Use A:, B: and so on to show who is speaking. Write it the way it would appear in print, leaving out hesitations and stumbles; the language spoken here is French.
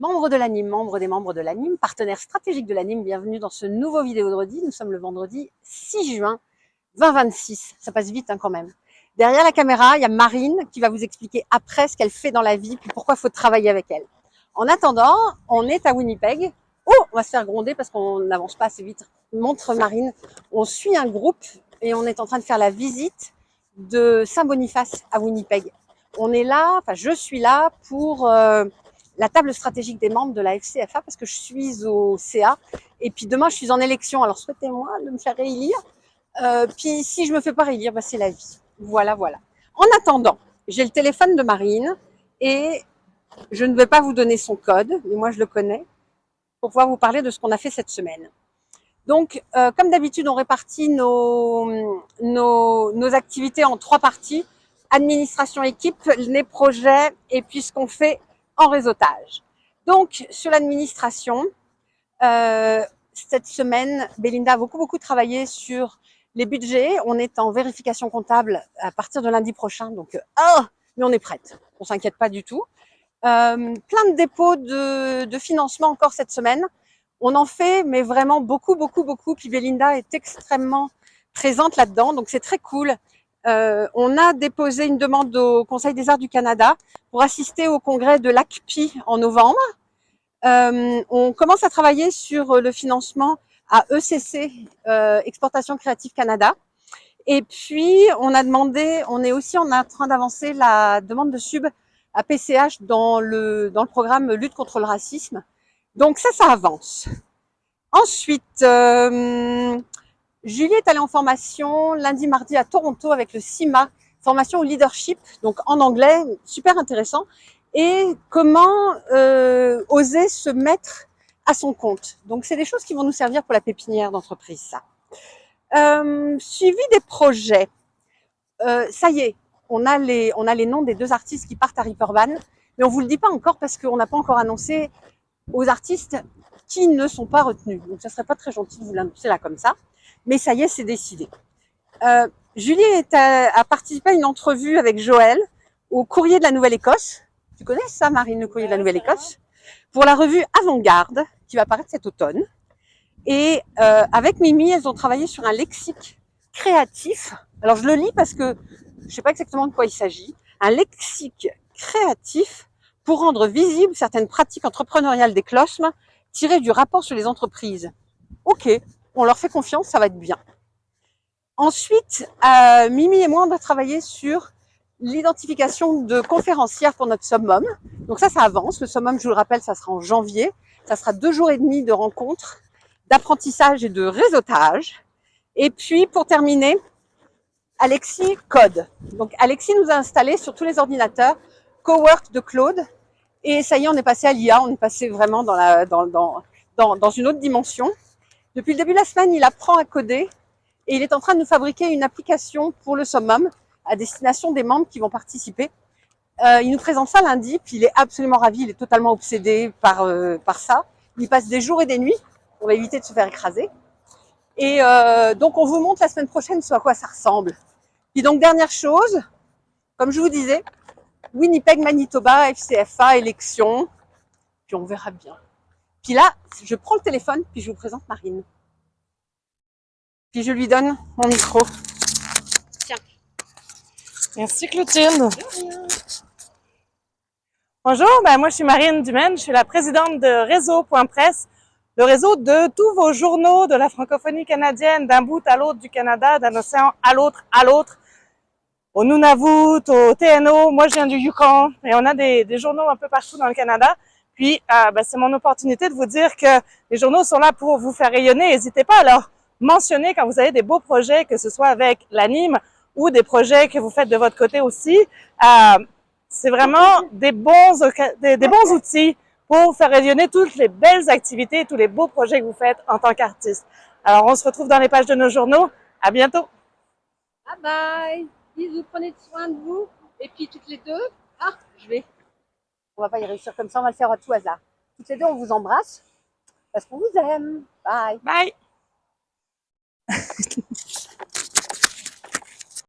A: Membres de l'ANIM, membres des membres de l'ANIM, partenaires stratégiques de l'ANIM, bienvenue dans ce nouveau vidéo de redis. Nous sommes le vendredi 6 juin 2026. Ça passe vite quand même. Derrière la caméra, il y a Marine qui va vous expliquer après ce qu'elle fait dans la vie, puis pourquoi il faut travailler avec elle. En attendant, on est à Winnipeg. Oh, on va se faire gronder parce qu'on n'avance pas assez vite. Montre Marine. On suit un groupe et on est en train de faire la visite de Saint-Boniface à Winnipeg. On est là, enfin je suis là pour la table stratégique des membres de la FCFA parce que je suis au CA et puis demain je suis en élection. Alors souhaitez-moi de me faire réélire. Puis si je me fais pas réélire, bah, c'est la vie. Voilà, voilà. En attendant, j'ai le téléphone de Marine et je ne vais pas vous donner son code, mais moi je le connais, pour pouvoir vous parler de ce qu'on a fait cette semaine. Donc, comme d'habitude, on répartit nos activités en 3 parties. Administration équipe, les projets et puis ce qu'on fait en réseautage. Donc, sur l'administration, cette semaine, Belinda a beaucoup travaillé sur les budgets. On est en vérification comptable à partir de lundi prochain. Donc, mais on est prête. On s'inquiète pas du tout. Plein de dépôts de financement encore cette semaine. On en fait, mais vraiment beaucoup. Puis Belinda est extrêmement présente là-dedans, donc c'est très cool. On a déposé une demande au Conseil des arts du Canada pour assister au congrès de l'ACPI en novembre. On commence à travailler sur le financement à ECC, Exportation Créative Canada. Et puis, on est aussi en train d'avancer la demande de sub à PCH dans le programme Lutte contre le racisme. Donc ça avance. Ensuite, Julie est allée en formation lundi, mardi à Toronto avec le CIMA, formation au leadership, donc en anglais, super intéressant. Et comment oser se mettre à son compte. Donc c'est des choses qui vont nous servir pour la pépinière d'entreprise, ça. Suivi des projets. Ça y est, on a les noms des 2 artistes qui partent à Ripperban, mais on vous le dit pas encore parce qu'on n'a pas encore annoncé aux artistes qui ne sont pas retenus. Donc ça serait pas très gentil de vous l'annoncer là comme ça, mais ça y est, c'est décidé. Julie a participé à une entrevue avec Joël au Courrier de la Nouvelle-Écosse. Tu connais ça, Marine, le Courrier de la Nouvelle-Écosse? Pour la revue Avant-Garde, qui va paraître cet automne. Et avec Mimi, elles ont travaillé sur un lexique créatif. Alors je le lis parce que je ne sais pas exactement de quoi il s'agit. Un lexique créatif pour rendre visibles certaines pratiques entrepreneuriales des CLOSM tirées du rapport sur les entreprises. Ok, on leur fait confiance, ça va être bien. Ensuite, Mimi et moi, on a travaillé sur l'identification de conférencières pour notre summum. Donc ça avance. Le summum, je vous le rappelle, ça sera en janvier. Ça sera 2 jours et demi de rencontres, d'apprentissage et de réseautage. Et puis, pour terminer, Alexis Code. Donc, Alexis nous a installé sur tous les ordinateurs Cowork de Claude. Et ça y est, on est passé à l'IA. On est passé vraiment dans une autre dimension. Depuis le début de la semaine, il apprend à coder et il est en train de nous fabriquer une application pour le summum à destination des membres qui vont participer. Il nous présente ça lundi, puis il est absolument ravi, il est totalement obsédé par ça. Il passe des jours et des nuits, on va éviter de se faire écraser. Et donc on vous montre la semaine prochaine ce à quoi ça ressemble. Puis donc dernière chose, comme je vous disais, Winnipeg, Manitoba, FCFA, élection, puis on verra bien. Puis là, je prends le téléphone, puis je vous présente Marine. Puis je lui donne mon micro. Tiens.
B: Merci Clotilde. Bonjour, moi je suis Marine Dumaine, je suis la présidente de Réseau.presse, le réseau de tous vos journaux de la francophonie canadienne, d'un bout à l'autre du Canada, d'un océan à l'autre, au Nunavut, au TNO. Moi je viens du Yukon et on a des journaux un peu partout dans le Canada. Puis c'est mon opportunité de vous dire que les journaux sont là pour vous faire rayonner. N'hésitez pas à leur mentionner quand vous avez des beaux projets, que ce soit avec l'ANIM ou des projets que vous faites de votre côté aussi. C'est vraiment des bons outils pour faire rayonner toutes les belles activités et tous les beaux projets que vous faites en tant qu'artiste. Alors, on se retrouve dans les pages de nos journaux. À bientôt.
A: Bye bye. Bisous, prenez soin de vous. Et puis toutes les deux, on va pas y réussir comme ça, on va le faire à tout hasard. Toutes les deux, on vous embrasse parce qu'on vous aime. Bye.
B: Bye.